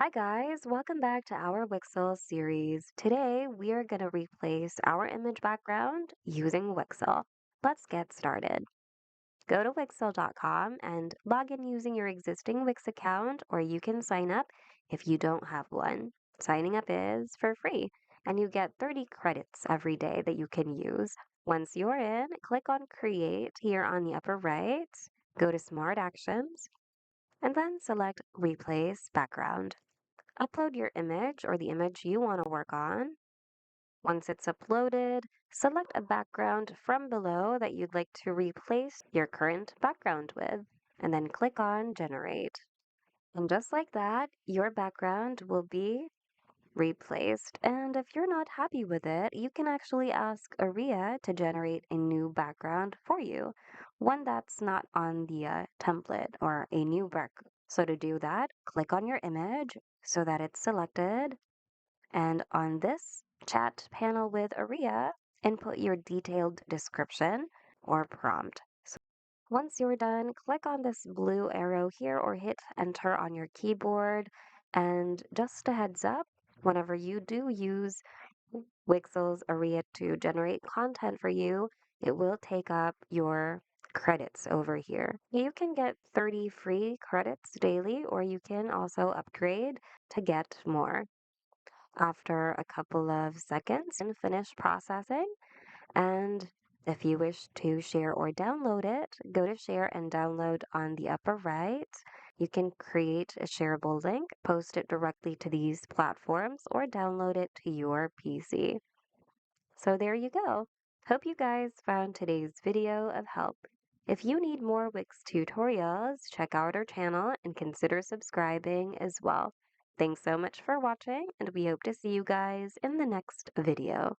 Hi guys, welcome back to our Wixel series. Today we are going to replace our image background using Wixel. Let's get started. Go to Wixel.com and log in using your existing Wix account, or you can sign up if you don't have one. Signing up is for free, and you get 30 credits every day that you can use. Once you're in, click on Create here on the upper right, go to Smart Actions, and then select Replace Background. Upload your image or the image you want to work on. Once it's uploaded, select a background from below that you'd like to replace your current background with, and then click on Generate. And just like that, your background will be replaced. And if you're not happy with it, you can actually ask Aria to generate a new background for you, one that's not on the template or a new background. So to do that, click on your image so that it's selected. And on this chat panel with Aria, input your detailed description or prompt. Once you're done, click on this blue arrow here or hit enter on your keyboard. And just a heads up, whenever you do use Wixel's Aria to generate content for you, it will take up your credits over here. You can get 30 free credits daily, or you can also upgrade to get more. After a couple of seconds and finish processing, and if you wish to share or download it, go to share and download on the upper right. You can create a shareable link, post it directly to these platforms, or download it to your PC. So there you go. Hope you guys found today's video of help. If you need more Wix tutorials, check out our channel and consider subscribing as well. Thanks so much for watching, and we hope to see you guys in the next video.